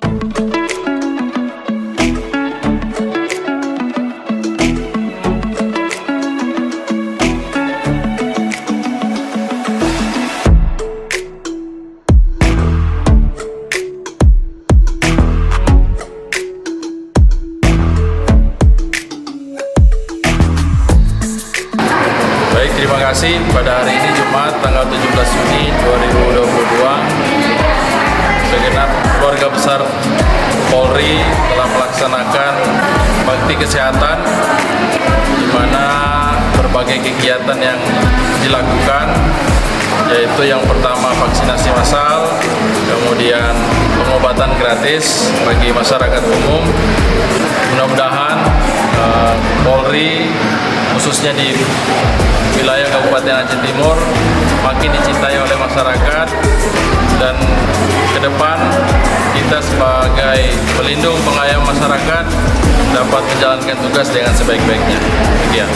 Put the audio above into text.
Baik, terima kasih. Pada hari ini Jumat tanggal 17 Juni 2022, segenap keluarga besar Polri telah melaksanakan bakti kesehatan, di mana berbagai kegiatan yang dilakukan, yaitu yang pertama vaksinasi massal, kemudian pengobatan gratis bagi masyarakat umum. Mudah-mudahan Polri khususnya di wilayah Kabupaten Aceh Timur makin dicintai oleh masyarakat, dan ke depan kita sebagai pelindung pengayom masyarakat dapat menjalankan tugas dengan sebaik-baiknya. Demikian.